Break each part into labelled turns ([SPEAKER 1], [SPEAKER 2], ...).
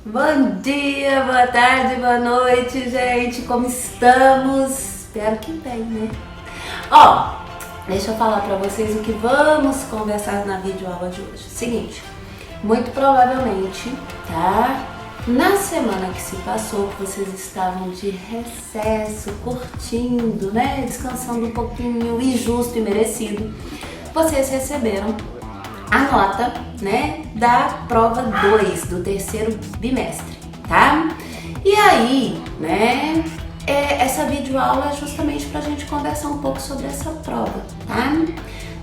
[SPEAKER 1] Bom dia, boa tarde, boa noite, gente. Como estamos? Espero que bem, né? Ó, deixa eu falar pra vocês o que vamos conversar na videoaula de hoje. Seguinte, muito provavelmente, tá? Na semana que se passou, que vocês estavam de recesso, curtindo, né? Descansando um pouquinho, e justo e merecido, vocês receberam a nota, né, da prova 2 do terceiro bimestre, tá? E aí, né, essa videoaula é justamente pra gente conversar um pouco sobre essa prova, tá?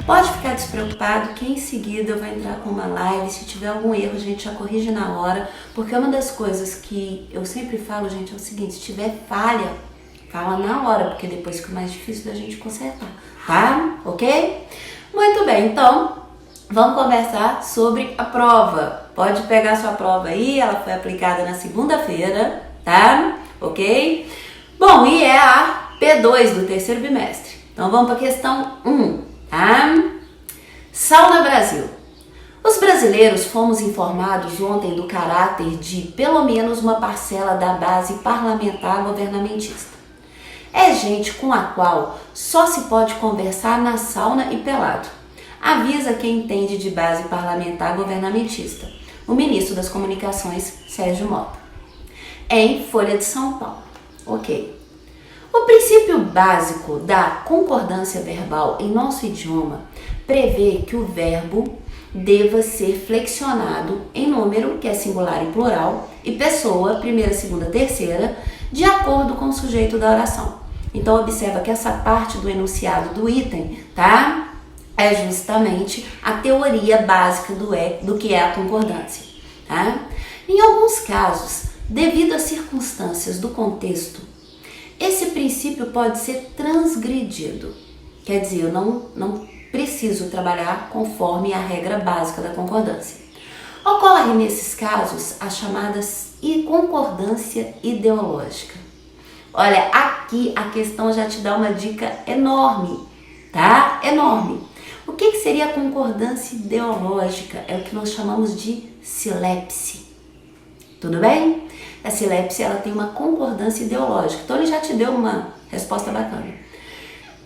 [SPEAKER 1] Pode ficar despreocupado que em seguida eu vou entrar com uma live. Se tiver algum erro, a gente já corrige na hora, porque uma das coisas que eu sempre falo, gente, é o seguinte: se tiver falha, fala na hora, porque depois fica mais difícil da gente consertar, tá? Ok? Muito bem, então vamos conversar sobre a prova. Pode pegar sua prova aí, ela foi aplicada na segunda-feira, tá? Ok? Bom, e é a P2 do terceiro bimestre. Então vamos para a questão 1, tá? Sauna Brasil. Os brasileiros fomos informados ontem do caráter de pelo menos uma parcela da base parlamentar governamentista. É gente com a qual só se pode conversar na sauna e pelado. Avisa quem entende de base parlamentar governamentista, o ministro das Comunicações, Sérgio Mota. Em Folha de São Paulo. Ok. O princípio básico da concordância verbal em nosso idioma prevê que o verbo deva ser flexionado em número, que é singular e plural, e pessoa, primeira, segunda, terceira, de acordo com o sujeito da oração. Então, observa que essa parte do enunciado do item, tá? É justamente a teoria básica do que é a concordância, tá? Em alguns casos, devido às circunstâncias do contexto, esse princípio pode ser transgredido. Quer dizer, eu não preciso trabalhar conforme a regra básica da concordância. Ocorre nesses casos a chamada concordância ideológica. Olha, aqui a questão já te dá uma dica enorme, tá? Enorme. O que seria a concordância ideológica? É o que nós chamamos de silepse. Tudo bem? A silepse, ela tem uma concordância ideológica. Então, ele já te deu uma resposta bacana.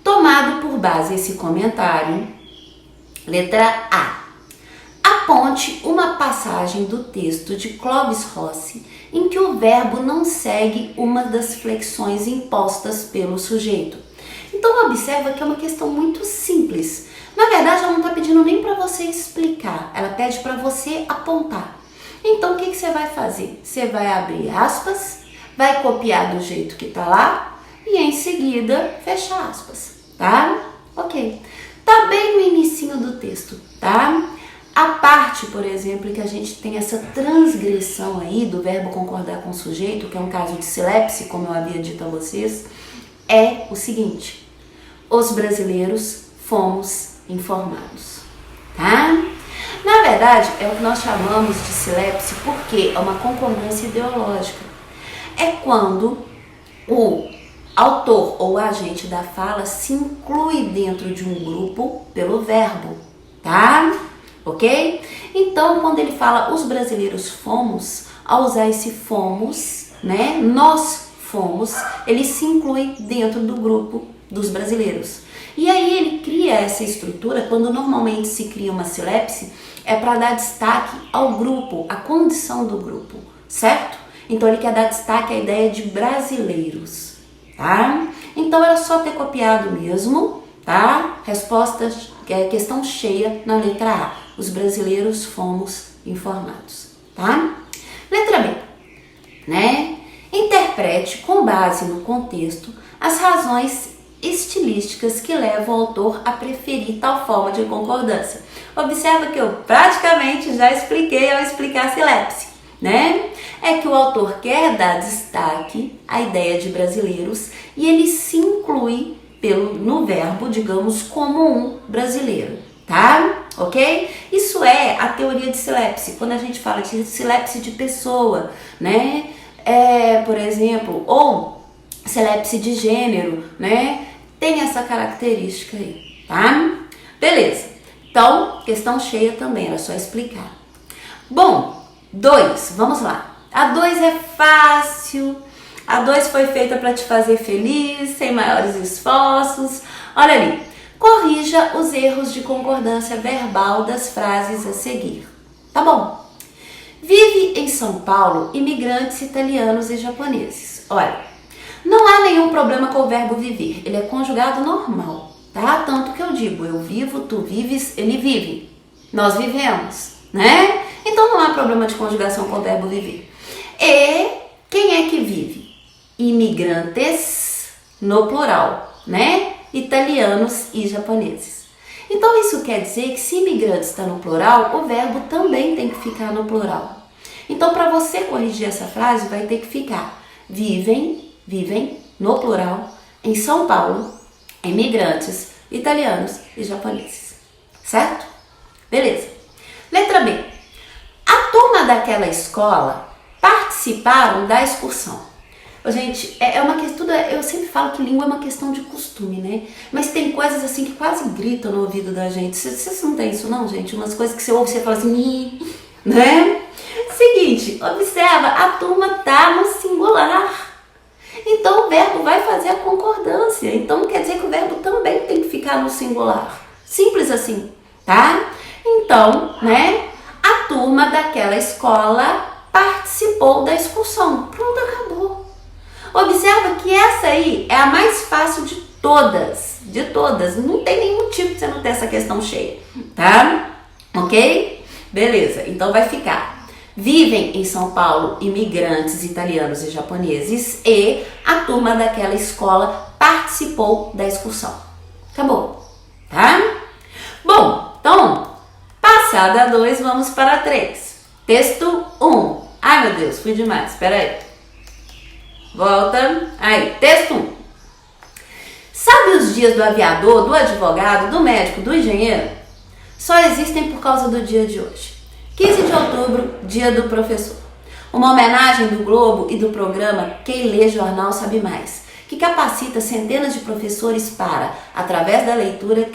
[SPEAKER 1] Tomado por base esse comentário, letra A. Aponte uma passagem do texto de Clovis Rossi em que o verbo não segue uma das flexões impostas pelo sujeito. Então, observa que é uma questão muito simples. Na verdade, ela não está pedindo nem para você explicar, ela pede para você apontar. Então, o que você vai fazer? Você vai abrir aspas, vai copiar do jeito que está lá e em seguida fechar aspas, tá? Ok. Tá bem no inicinho do texto, tá? A parte, por exemplo, que a gente tem essa transgressão aí do verbo concordar com o sujeito, que é um caso de silepse, como eu havia dito a vocês, é o seguinte: os brasileiros fomos informados, tá? Na verdade, é o que nós chamamos de silepse porque é uma concordância ideológica. É quando o autor ou agente da fala se inclui dentro de um grupo pelo verbo, tá? Ok? Então, quando ele fala os brasileiros fomos, ao usar esse fomos, né? Nós fomos, ele se inclui dentro do grupo dos brasileiros. E aí ele cria essa estrutura, quando normalmente se cria uma silepse, é para dar destaque ao grupo, à condição do grupo, certo? Então ele quer dar destaque à ideia de brasileiros, tá? Então era só ter copiado mesmo, tá? Resposta, questão cheia na letra A. Os brasileiros fomos informados, tá? Letra B, né? Interprete com base no contexto as razões estilísticas que levam o autor a preferir tal forma de concordância. Observa que eu praticamente já expliquei ao explicar a silepse, né? É que o autor quer dar destaque à ideia de brasileiros e ele se inclui no verbo, digamos, como um brasileiro, tá? Ok? Isso é a teoria de silepse. Quando a gente fala de silepse de pessoa, né? Por exemplo, ou silepse de gênero, né? Tem essa característica aí, tá? Beleza. Então, questão cheia também, era só explicar. Bom, 2, vamos lá. A 2 é fácil. A 2 foi feita para te fazer feliz, sem maiores esforços. Olha ali. Corrija os erros de concordância verbal das frases a seguir. Tá bom. Vive em São Paulo imigrantes italianos e japoneses. Olha, não há nenhum problema com o verbo viver. Ele é conjugado normal, tá? Tanto que eu digo, eu vivo, tu vives, ele vive. Nós vivemos, né? Então não há problema de conjugação com o verbo viver. E quem é que vive? Imigrantes no plural, né? Italianos e japoneses. Então isso quer dizer que se imigrantes está no plural, o verbo também tem que ficar no plural. Então para você corrigir essa frase vai ter que ficar vivem no plural em São Paulo, imigrantes italianos e japoneses. Certo? Beleza. Letra B. A turma daquela escola participaram da excursão. Gente, é uma questão, eu sempre falo que língua é uma questão de costume, né? Mas tem coisas assim que quase gritam no ouvido da gente. Vocês não tem isso não, gente? Umas coisas que você ouve e você fala assim, né? Seguinte, observa, a turma tá no singular. Então o verbo vai fazer a concordância. Então quer dizer que o verbo também tem que ficar no singular. Simples assim, tá? Então, né? A turma daquela escola participou da excursão. Pronto, acabou. Observa que essa aí é a mais fácil de todas. De todas. Não tem nenhum motivo de você não ter essa questão cheia, tá? Ok? Beleza. Então vai ficar. Vivem em São Paulo imigrantes italianos e japoneses e a turma daquela escola participou da excursão. Acabou, tá? Bom, então, passada a 2, vamos para a 3. Texto 1. Ai, meu Deus, fui demais. Espera aí. Volta. Aí, texto 1. Sabe os dias do aviador, do advogado, do médico, do engenheiro? Só existem por causa do dia de hoje. 15 de outubro, dia do professor. Uma homenagem do Globo e do programa Quem Lê Jornal Sabe Mais, que capacita centenas de professores para, através da leitura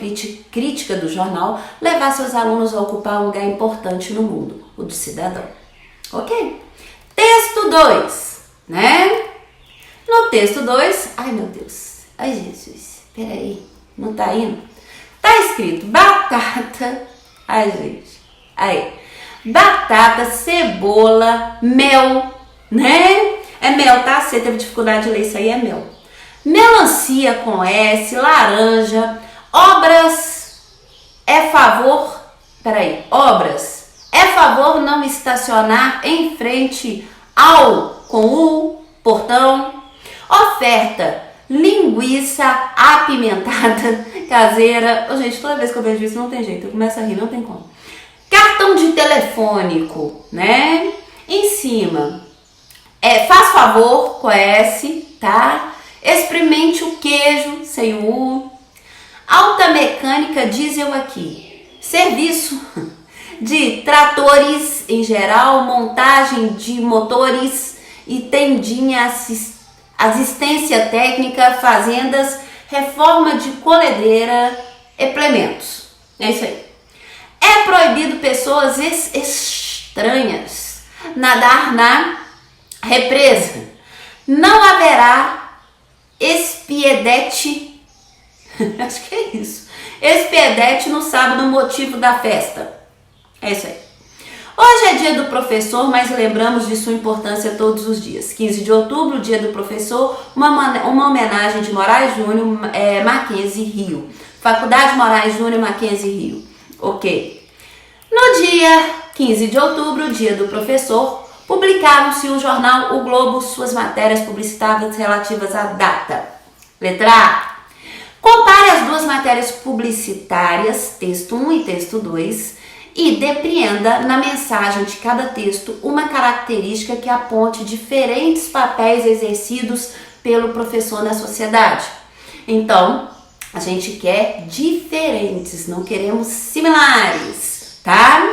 [SPEAKER 1] crítica do jornal, levar seus alunos a ocupar um lugar importante no mundo, o do cidadão. Ok? Texto 2, né? No texto 2, ai meu Deus, ai Jesus, peraí, não tá indo? Tá escrito batata, ai gente, aí, batata, cebola, mel, né? É mel, tá? Você teve dificuldade de ler isso aí, é mel. Melancia com S, laranja, obras, é favor, peraí, obras, é favor não estacionar em frente ao, com o, portão. Oferta, linguiça apimentada, caseira. Oh, gente, toda vez que eu vejo isso não tem jeito, eu começo a rir, não tem como. Cartão de telefônico, né? Em cima, faz favor com S, tá? Experimente o queijo, sem o U. Alta mecânica, diesel aqui. Serviço de tratores em geral, montagem de motores e tendinha assistência técnica, fazendas, reforma de colhedeira, implementos. É isso aí. É proibido pessoas estranhas nadar na represa. Não haverá espiedete, acho que é isso, espiedete no sábado, motivo da festa. É isso aí. Hoje é dia do professor, mas lembramos de sua importância todos os dias. 15 de outubro, dia do professor, uma homenagem de Moraes Júnior, Mackenzie, Rio. Faculdade Moraes Júnior, Mackenzie, Rio. Ok. No dia 15 de outubro, dia do professor, publicaram-se no jornal O Globo suas matérias publicitárias relativas à data. Letra A. Compare as duas matérias publicitárias, texto 1 e texto 2, e depreenda na mensagem de cada texto uma característica que aponte diferentes papéis exercidos pelo professor na sociedade. Então, a gente quer diferentes, não queremos similares, tá?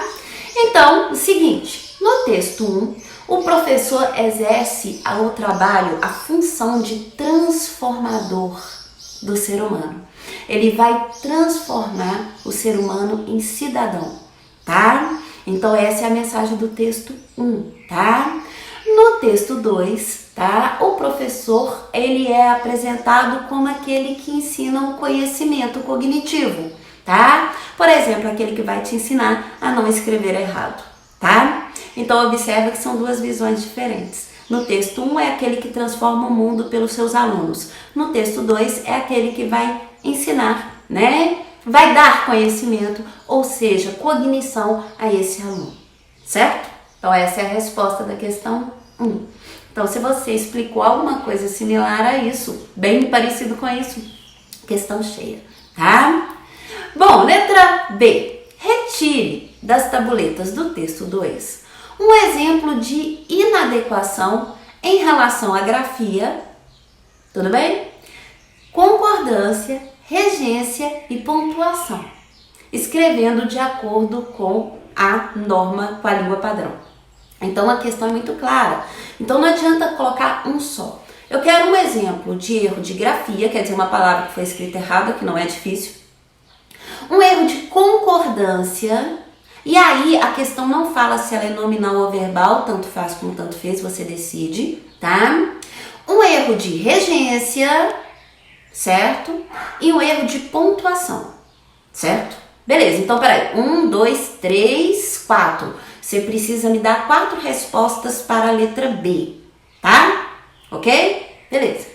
[SPEAKER 1] Então, o seguinte, no texto 1, o professor exerce o trabalho, a função de transformador do ser humano. Ele vai transformar o ser humano em cidadão, tá? Então essa é a mensagem do texto 1, tá? No texto 2, tá? O professor, ele é apresentado como aquele que ensina um conhecimento cognitivo, tá? Por exemplo, aquele que vai te ensinar a não escrever errado, tá? Então, observa que são duas visões diferentes. No texto 1 é aquele que transforma o mundo pelos seus alunos. No texto 2 é aquele que vai ensinar, né? Vai dar conhecimento, ou seja, cognição a esse aluno, certo? Então, essa é a resposta da questão 1. Então, se você explicou alguma coisa similar a isso, bem parecido com isso, questão cheia, tá? Bom, letra B. Retire das tabuletas do texto 2 um exemplo de inadequação em relação à grafia, tudo bem? Concordância, regência e pontuação, escrevendo de acordo com a norma, com a língua padrão. Então a questão é muito clara. Então não adianta colocar um só. Eu quero um exemplo de erro de grafia, quer dizer, uma palavra que foi escrita errada, que não é difícil. Um erro de concordância. E aí a questão não fala se ela é nominal ou verbal, tanto faz como tanto fez, você decide, tá? Um erro de regência, certo? E um erro de pontuação, certo? Beleza, então peraí. 1, 2, 3, 4. Você precisa me dar 4 respostas para a letra B, tá? Ok? Beleza.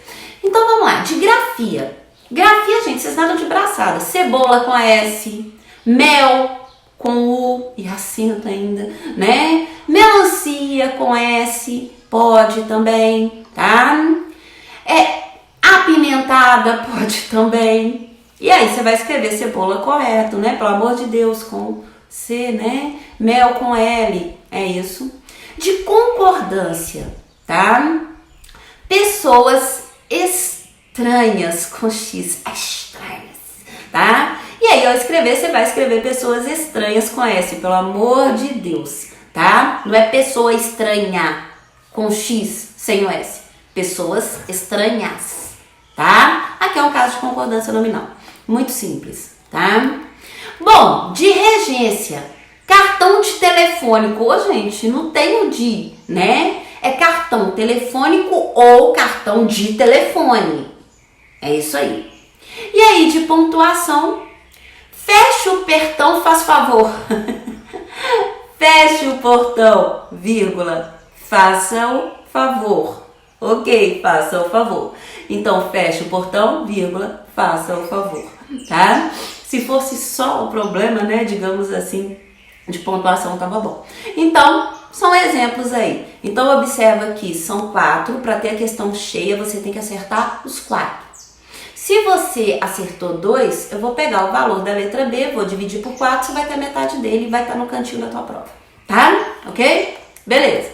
[SPEAKER 1] Então vamos lá, de grafia. Grafia, gente, vocês nadam de braçada. Cebola com S, mel com U e acento ainda, né? Melancia com S, pode também, tá? Apimentada pode também. E aí você vai escrever cebola correto, né? Pelo amor de Deus, com C, né? Mel com L, é isso. De concordância, tá? Pessoas estranhas com X, estranhas, tá? E aí, ao escrever, você vai escrever pessoas estranhas com S, pelo amor de Deus, tá? Não é pessoa estranha com X sem o S. Pessoas estranhas, tá? Aqui é um caso de concordância nominal. Muito simples, tá? Bom, de regência. Cartão de telefônico. Ô, gente, não tem o de, né? É cartão telefônico ou cartão de telefone. É isso aí. E aí, de pontuação... Feche o portão, faz favor. Feche o portão, vírgula, faça o favor. Ok, faça o favor. Então, feche o portão, vírgula, faça o favor, tá? Se fosse só o problema, né, digamos assim, de pontuação, tava bom. Então, são exemplos aí. Então, observa que são 4. Para ter a questão cheia, você tem que acertar os 4. Se você acertou 2, eu vou pegar o valor da letra B, vou dividir por 4, você vai ter metade dele e vai estar no cantinho da tua prova, tá? Ok? Beleza.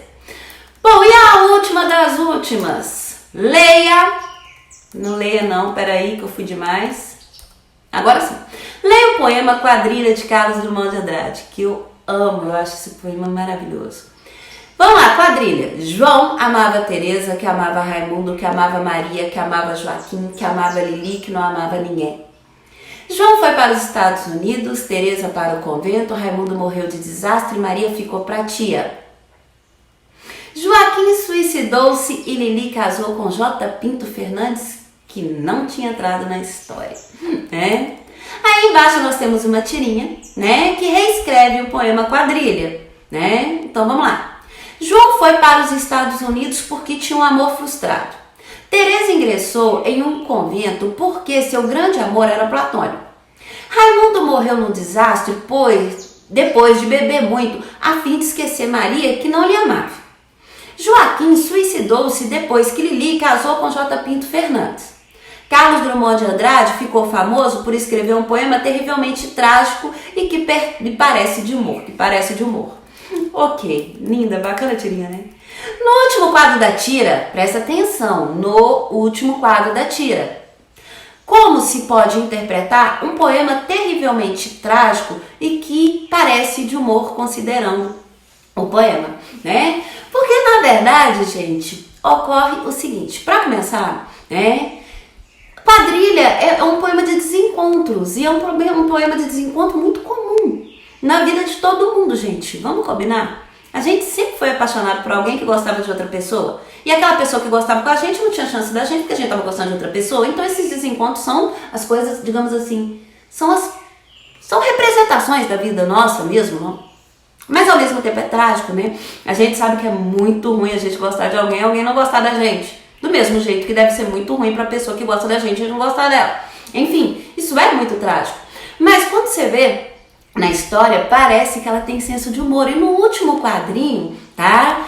[SPEAKER 1] Bom, e a última das últimas? Leia. Não leia não, peraí que eu fui demais. Agora sim. Leia o poema Quadrilha de Carlos Drummond de Andrade, que eu amo, eu acho esse poema maravilhoso. Vamos lá, quadrilha. João amava Teresa, que amava Raimundo, que amava Maria, que amava Joaquim, que amava Lili, que não amava ninguém. João foi para os Estados Unidos, Teresa para o convento, Raimundo morreu de desastre e Maria ficou pra tia. Joaquim suicidou-se e Lili casou com J. Pinto Fernandes, que não tinha entrado na história, né? Aí embaixo nós temos uma tirinha, né, que reescreve o poema Quadrilha, né? Então vamos lá. João foi para os Estados Unidos porque tinha um amor frustrado. Teresa ingressou em um convento porque seu grande amor era platônico. Raimundo morreu num desastre depois de beber muito, a fim de esquecer Maria, que não lhe amava. Joaquim suicidou-se depois que Lili casou com J. Pinto Fernandes. Carlos Drummond de Andrade ficou famoso por escrever um poema terrivelmente trágico e que parece de humor. Ok, linda, bacana a tirinha, né? No último quadro da tira, presta atenção, no último quadro da tira. Como se pode interpretar um poema terrivelmente trágico e que parece de humor considerando o poema, né? Porque na verdade, gente, ocorre o seguinte, para começar, né? Quadrilha é um poema de desencontros e é um poema de desencontro muito comum na vida de todo mundo, gente. Vamos combinar? A gente sempre foi apaixonado por alguém que gostava de outra pessoa. E aquela pessoa que gostava com a gente não tinha chance da gente porque a gente estava gostando de outra pessoa. Então esses desencontros são as coisas, digamos assim, são representações da vida nossa mesmo, não? Mas ao mesmo tempo é trágico, né? A gente sabe que é muito ruim a gente gostar de alguém e alguém não gostar da gente. Do mesmo jeito que deve ser muito ruim para a pessoa que gosta da gente e não gostar dela. Enfim, isso é muito trágico. Mas quando você vê na história, parece que ela tem senso de humor. E no último quadrinho, tá?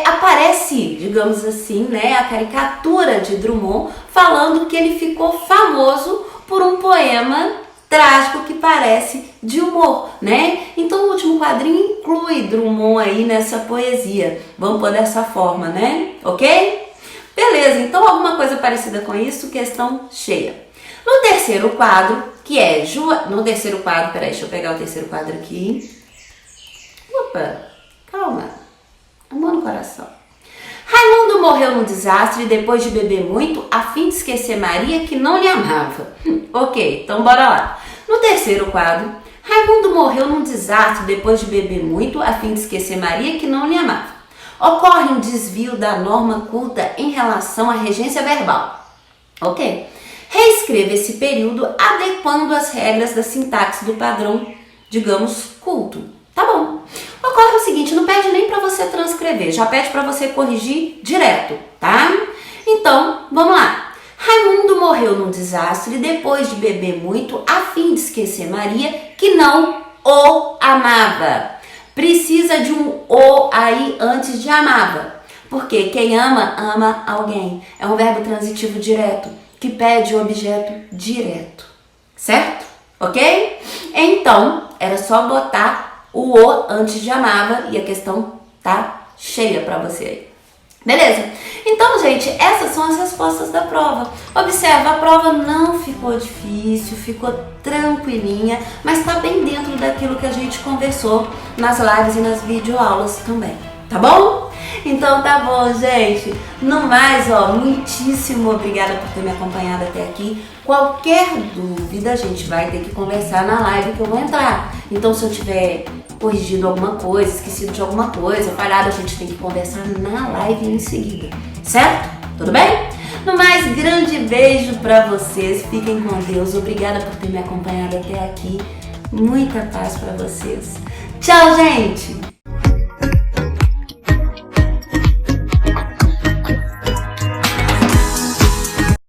[SPEAKER 1] Aparece, digamos assim, né, a caricatura de Drummond falando que ele ficou famoso por um poema trágico que parece de humor, né? Então o último quadrinho inclui Drummond aí nessa poesia. Vamos pôr dessa forma, né? Ok? Beleza, então alguma coisa parecida com isso, questão cheia. No terceiro quadro, que é no terceiro quadro, peraí, deixa eu pegar o terceiro quadro aqui. Opa, calma. Amor no coração. Raimundo morreu num desastre depois de beber muito, a fim de esquecer Maria que não lhe amava. Ok, então bora lá. No terceiro quadro, Raimundo morreu num desastre depois de beber muito, a fim de esquecer Maria que não lhe amava. Ocorre um desvio da norma culta em relação à regência verbal. Ok? Reescreva esse período adequando as regras da sintaxe do padrão, digamos, culto. Tá bom. Ocorre o seguinte, não pede nem para você transcrever, já pede para você corrigir direto, tá? Então, vamos lá. Raimundo morreu num desastre depois de beber muito a fim de esquecer Maria que não o amava. Precisa de um o aí antes de amava, porque quem ama, ama alguém. É um verbo transitivo direto, que pede o objeto direto, certo? Ok? Então, era só botar o antes de amava e a questão tá cheia pra você aí. Beleza? Então, gente, essas são as respostas da prova. Observa, a prova não ficou difícil, ficou tranquilinha, mas tá bem dentro daquilo que a gente conversou nas lives e nas videoaulas também, tá bom? Então tá bom, gente. No mais, ó, muitíssimo obrigada por ter me acompanhado até aqui. Qualquer dúvida, a gente vai ter que conversar na live que eu vou entrar. Então, se eu tiver corrigido alguma coisa, esquecido de alguma coisa, falhado, a gente tem que conversar na live em seguida, certo? Tudo bem? No mais, grande beijo pra vocês. Fiquem com Deus. Obrigada por ter me acompanhado até aqui. Muita paz pra vocês. Tchau, gente!